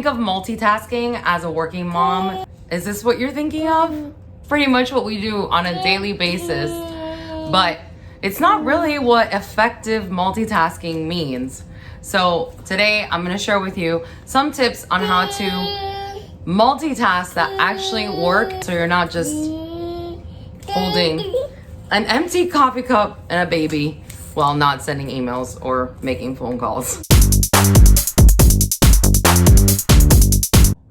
think of multitasking as a working mom, is this what you're thinking of? Pretty much what we do on a daily basis, but it's not really what effective multitasking means. So today I'm gonna share with you some tips on how to multitask that actually work, so you're not just holding an empty coffee cup and a baby while not sending emails or making phone calls.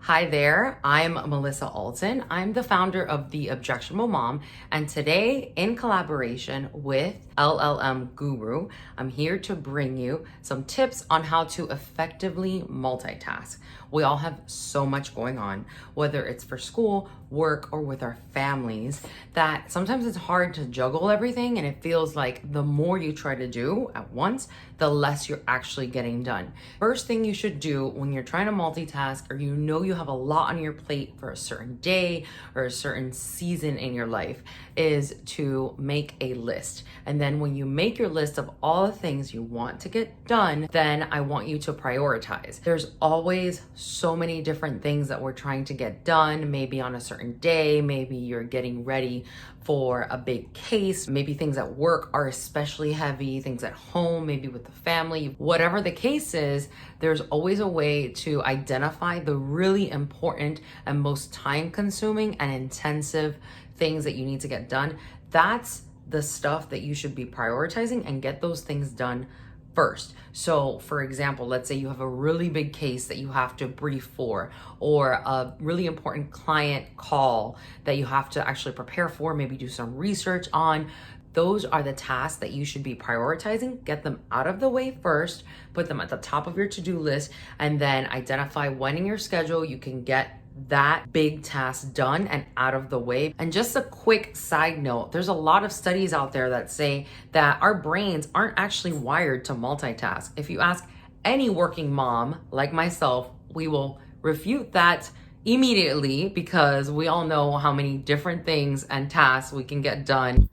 Hi there, I'm Melissa Alton. I'm the founder of The Objectionable Mom, and today, in collaboration with LLM Guru, I'm here to bring you some tips on how to effectively multitask. We all have so much going on, whether it's for school, work, or with our families, that sometimes it's hard to juggle everything, and it feels like the more you try to do at once, the less you're actually getting done. First thing you should do when you're trying to multitask, or you know you have a lot on your plate for a certain day or a certain season in your life, is to make a list. And then when you make your list of all the things you want to get done, then I want you to prioritize. There's always so many different things that we're trying to get done, maybe on a certain day, maybe you're getting ready for a big case, maybe things at work are especially heavy, things at home, maybe with the family. Whatever the case is, there's always a way to identify the really important and most time-consuming and intensive things that you need to get done. That's the stuff that you should be prioritizing and get those things done first. So for example, let's say you have a really big case that you have to brief for, or a really important client call that you have to actually prepare for, maybe do some research on. Those are the tasks that you should be prioritizing. Get them out of the way first, put them at the top of your to-do list, and then identify when in your schedule you can get that big task done and out of the way. And just a quick side note, there's a lot of studies out there that say that our brains aren't actually wired to multitask. If you ask any working mom like myself, we will refute that immediately, because we all know how many different things and tasks we can get done.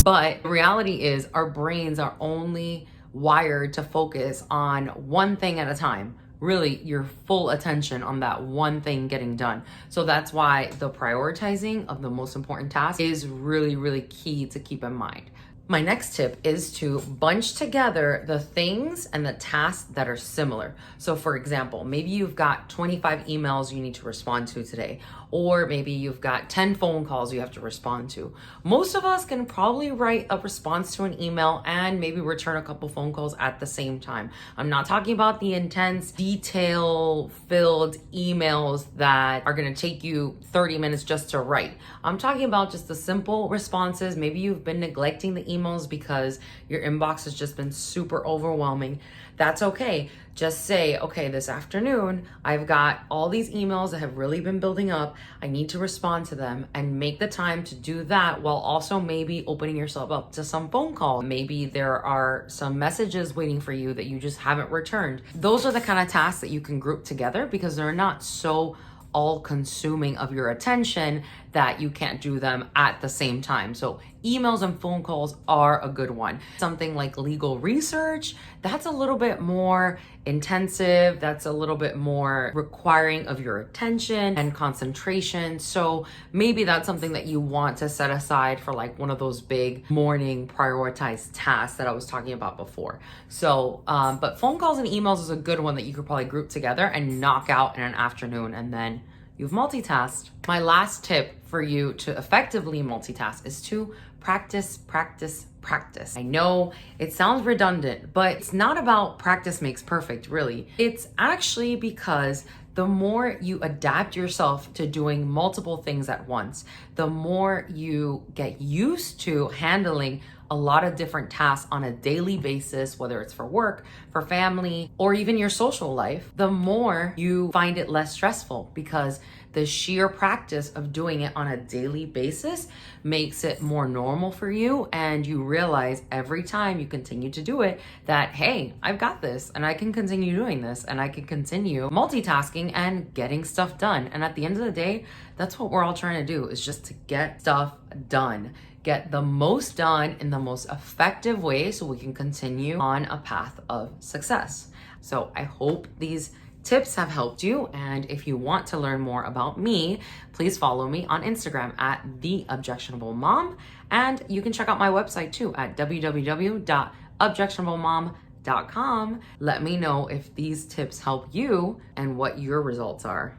But the reality is our brains are only wired to focus on one thing at a time. Really, your full attention on that one thing getting done. So that's why the prioritizing of the most important task is really, really key to keep in mind. My next tip is to bunch together the things and the tasks that are similar. So for example, maybe you've got 25 emails you need to respond to today, or maybe you've got 10 phone calls you have to respond to. Most of us can probably write a response to an email and maybe return a couple phone calls at the same time. I'm not talking about the intense, detail-filled emails that are gonna take you 30 minutes just to write. I'm talking about just the simple responses. Maybe you've been neglecting the emails because your inbox has just been super overwhelming. That's okay. Just say, okay, this afternoon, I've got all these emails that have really been building up. I need to respond to them, and make the time to do that while also maybe opening yourself up to some phone call. Maybe there are some messages waiting for you that you just haven't returned. Those are the kind of tasks that you can group together because they're not so all-consuming of your attention that you can't do them at the same time. So emails and phone calls are a good one. Something like legal research, that's a little bit more intensive, that's a little bit more requiring of your attention and concentration. So maybe that's something that you want to set aside for like one of those big morning prioritized tasks that I was talking about before. So, but phone calls and emails is a good one that you could probably group together and knock out in an afternoon, and then you've multitasked. My last tip for you to effectively multitask is to practice, practice, practice. I know it sounds redundant, but it's not about practice makes perfect, really. It's actually because the more you adapt yourself to doing multiple things at once, the more you get used to handling a lot of different tasks on a daily basis, whether it's for work, for family, or even your social life, the more you find it less stressful, because the sheer practice of doing it on a daily basis makes it more normal for you. And you realize every time you continue to do it that, hey, I've got this and I can continue doing this and I can continue multitasking and getting stuff done. And at the end of the day, that's what we're all trying to do, is just to get stuff done. get the most done in the most effective way so we can continue on a path of success. So I hope these tips have helped you. And if you want to learn more about me, please follow me on Instagram at The Objectionable Mom. And you can check out my website too at www.objectionablemom.com. Let me know if these tips help you and what your results are.